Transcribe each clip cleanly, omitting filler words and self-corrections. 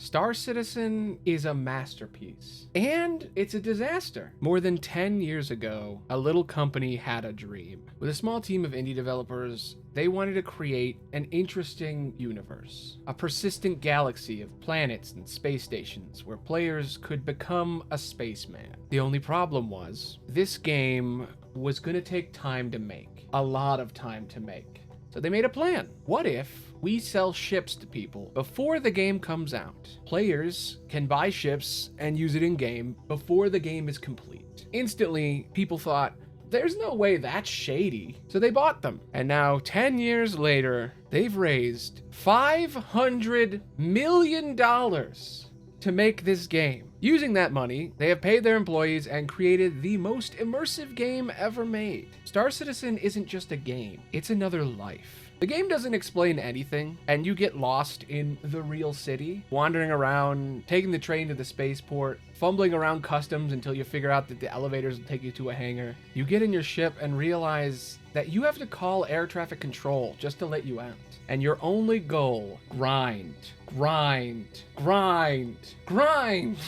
Star Citizen is a masterpiece, and it's a disaster. More than 10 years ago, a little company had a dream. With a small team of indie developers, they wanted to create an interesting universe, a persistent galaxy of planets and space stations where players could become a spaceman. The only problem was, this game was going to take time to make, a lot of time to make. So they made a plan. What if we sell ships to people before the game comes out? Players can buy ships and use it in-game before the game is complete. Instantly, people thought, there's no way that's shady. So they bought them. And now, 10 years later, they've raised $500 million to make this game. Using that money, they have paid their employees and created the most immersive game ever made. Star Citizen isn't just a game, it's another life. The game doesn't explain anything, and you get lost in the real city, wandering around, taking the train to the spaceport, fumbling around customs until you figure out that the elevators will take you to a hangar. You get in your ship and realize that you have to call air traffic control just to let you out. And your only goal, grind, grind, grind, grind.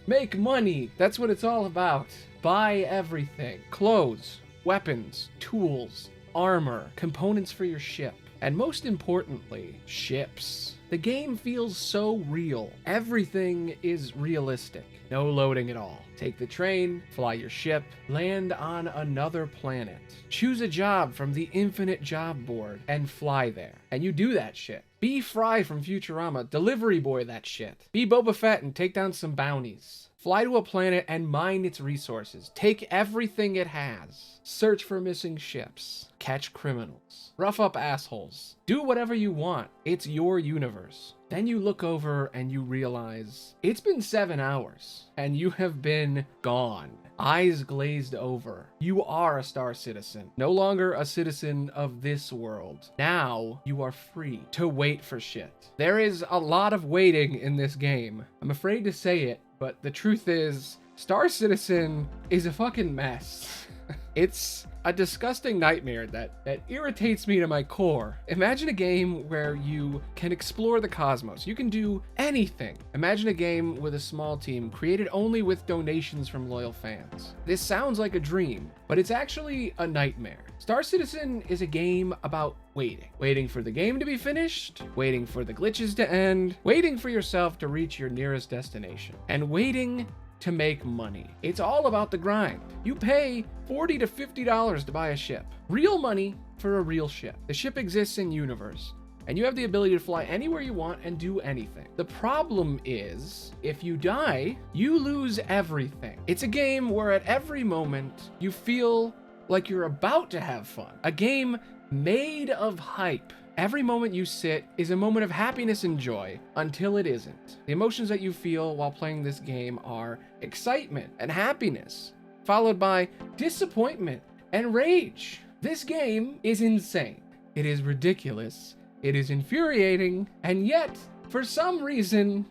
Make money. That's what it's all about. Buy everything. Clothes, weapons, tools, armor, components for your ship. And most importantly, ships. The game feels so real. Everything is realistic. No loading at all. Take the train, fly your ship, land on another planet. Choose a job from the infinite job board and fly there. And you do that shit. Be Fry from Futurama, delivery boy that shit. Be Boba Fett and take down some bounties. Fly to a planet and mine its resources. Take everything it has. Search for missing ships. Catch criminals. Rough up assholes. Do whatever you want. It's your universe. Then you look over and you realize it's been 7 hours and you have been gone. Eyes glazed over. You are a Star Citizen. No longer a citizen of this world. Now you are free to wait for shit. There is a lot of waiting in this game. I'm afraid to say it, but the truth is, Star Citizen is a fucking mess. It's a disgusting nightmare that irritates me to my core. Imagine a game where you can explore the cosmos. You can do anything. Imagine a game with a small team created only with donations from loyal fans. This sounds like a dream, but it's actually a nightmare. Star Citizen is a game about waiting. Waiting for the game to be finished, waiting for the glitches to end, waiting for yourself to reach your nearest destination, and waiting to make money. It's all about the grind. You pay $40 to $50 to buy a ship. Real money for a real ship. The ship exists in universe, and you have the ability to fly anywhere you want and do anything. The problem is, if you die, you lose everything. It's a game where at every moment, you feel like you're about to have fun. A game made of hype. Every moment you sit is a moment of happiness and joy until it isn't. The emotions that you feel while playing this game are excitement and happiness, followed by disappointment and rage. This game is insane. It is ridiculous. It is infuriating. And yet, for some reason,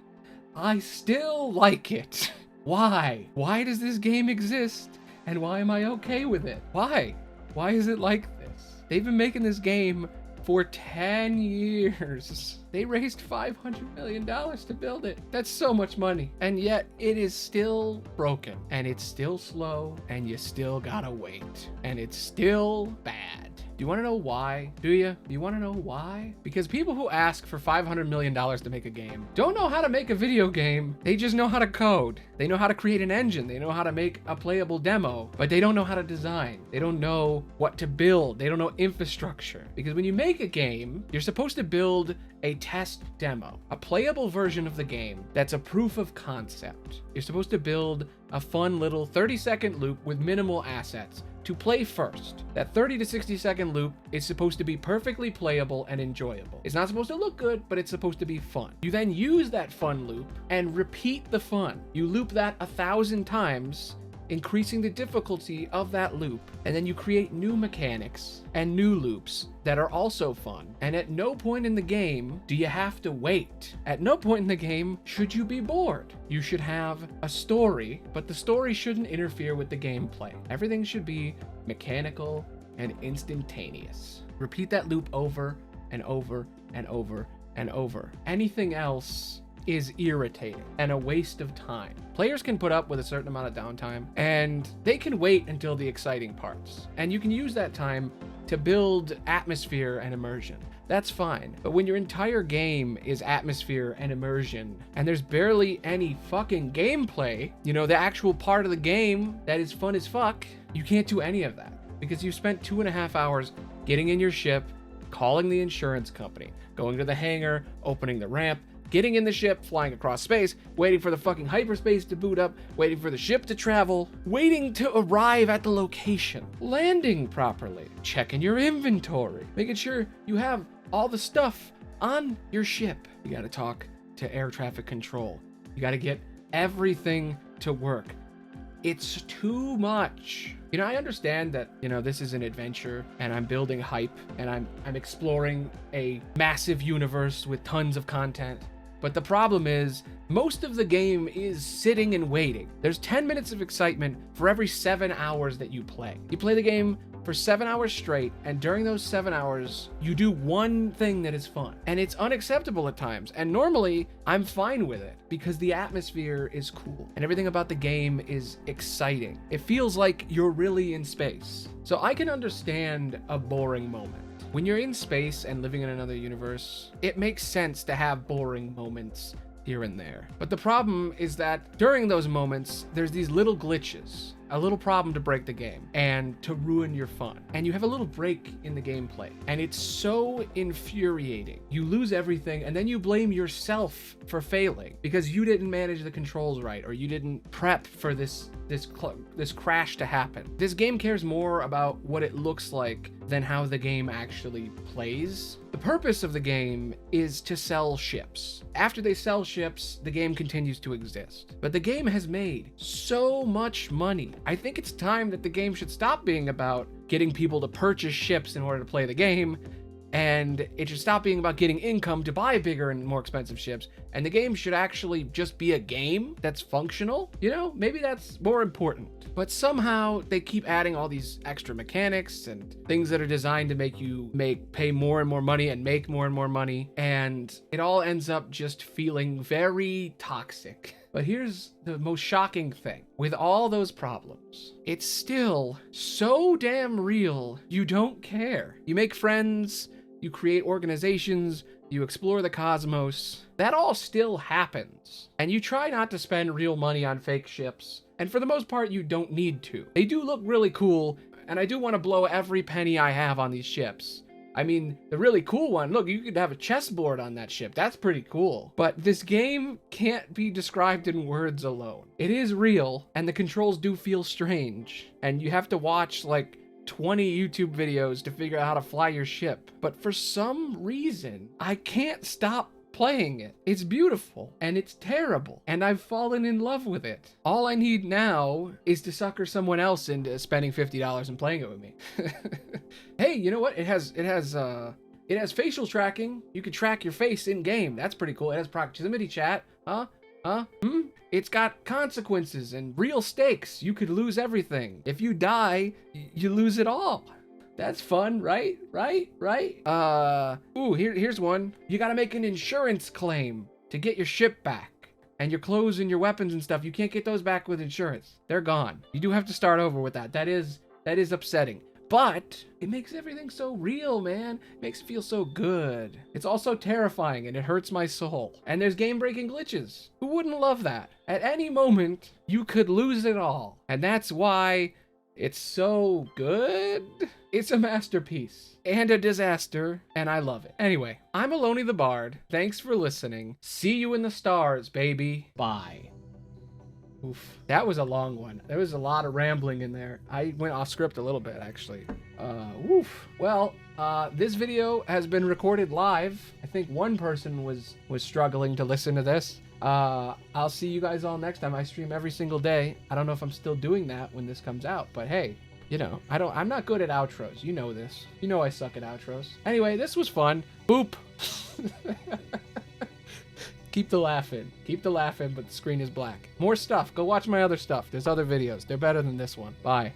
I still like it. Why? Why does this game exist? And why am I okay with it? Why? Why is it like this? They've been making this game for 10 years. They raised $500 million to build it. That's so much money. And yet it is still broken, and it's still slow, and you still gotta wait, and it's still bad. Do you want to know why? Do you? Do you want to know why? Because people who ask for $500 million to make a game don't know how to make a video game. They just know how to code. They know how to create an engine. They know how to make a playable demo, but they don't know how to design. They don't know what to build. They don't know infrastructure. Because when you make a game, you're supposed to build a test demo, a playable version of the game that's a proof of concept. You're supposed to build a fun little 30-second loop with minimal assets to play first. That 30 to 60-second loop is supposed to be perfectly playable and enjoyable. It's not supposed to look good, but it's supposed to be fun. You then use that fun loop and repeat the fun. You loop that 1,000 times, increasing the difficulty of that loop, and then you create new mechanics and new loops that are also fun. And at no point in the game do you have to wait. At no point in the game should you be bored. You should have a story, but the story shouldn't interfere with the gameplay. Everything should be mechanical and instantaneous. Repeat that loop over and over and over and over. Anything else is irritating and a waste of time. Players can put up with a certain amount of downtime, and they can wait until the exciting parts. And you can use that time to build atmosphere and immersion. That's fine. But when your entire game is atmosphere and immersion, and there's barely any fucking gameplay, you know, the actual part of the game that is fun as fuck, you can't do any of that. Because you spent 2.5 hours getting in your ship, calling the insurance company, going to the hangar, opening the ramp, getting in the ship, flying across space, waiting for the fucking hyperspace to boot up, waiting for the ship to travel, waiting to arrive at the location, landing properly, checking your inventory, making sure you have all the stuff on your ship. You gotta talk to air traffic control. You gotta get everything to work. It's too much. You know, I understand that, you know, this is an adventure and I'm building hype and I'm exploring a massive universe with tons of content. But the problem is, most of the game is sitting and waiting. There's 10 minutes of excitement for every 7 hours that you play. You play the game for 7 hours straight, and during those 7 hours, you do one thing that is fun. And it's unacceptable at times. And normally, I'm fine with it because the atmosphere is cool and everything about the game is exciting. It feels like you're really in space. So I can understand a boring moment. When you're in space and living in another universe, it makes sense to have boring moments here and there. But the problem is that during those moments, there's these little glitches, a little problem to break the game and to ruin your fun. And you have a little break in the gameplay. And it's so infuriating. You lose everything and then you blame yourself for failing because you didn't manage the controls right or you didn't prep for this crash to happen. This game cares more about what it looks like than how the game actually plays. The purpose of the game is to sell ships. After they sell ships, the game continues to exist. But the game has made so much money. I think it's time that the game should stop being about getting people to purchase ships in order to play the game, and it should stop being about getting income to buy bigger and more expensive ships, and the game should actually just be a game that's functional. You know, maybe that's more important. But somehow they keep adding all these extra mechanics and things that are designed to make you pay more and more money and make more and more money, and it all ends up just feeling very toxic. But here's the most shocking thing. With all those problems, it's still so damn real, you don't care. You make friends, you create organizations, you explore the cosmos. That all still happens. And you try not to spend real money on fake ships. And for the most part, you don't need to. They do look really cool, and I do want to blow every penny I have on these ships. I mean, the really cool one, look, you could have a chessboard on that ship. That's pretty cool. But this game can't be described in words alone. It is real, and the controls do feel strange. And you have to watch like 20 YouTube videos to figure out how to fly your ship. But for some reason, I can't stop playing it. It's beautiful and it's terrible and I've fallen in love with it. All I need now is to sucker someone else into spending $50 and playing it with me. Hey, you know what? It has facial tracking. You can track your face in game. That's pretty cool. It has proximity chat. It's got consequences and real stakes. You could lose everything. If you die, you lose it all. That's fun, right? Here's one. You gotta make an insurance claim to get your ship back. And your clothes and your weapons and stuff, you can't get those back with insurance. They're gone. You do have to start over with that. That is upsetting. But it makes everything so real, man. It makes it feel so good. It's also terrifying and it hurts my soul. And there's game-breaking glitches. Who wouldn't love that? At any moment, you could lose it all. And that's why it's so good. It's a masterpiece and a disaster, and I love it. Anyway, I'm Aloni the Bard. Thanks for listening. See you in the stars, baby. Bye. Oof, that was a long one. There was a lot of rambling in there. I went off script a little bit, actually. Well, this video has been recorded live. I think one person was struggling to listen to this. I'll see you guys all next time. I stream every single day. I don't know if I'm still doing that when this comes out, but hey, you know, I'm not good at outros. You know this. You know I suck at outros. Anyway, this was fun. Boop. Keep the laugh in, but the screen is black. More stuff. Go watch my other stuff. There's other videos. They're better than this one. Bye.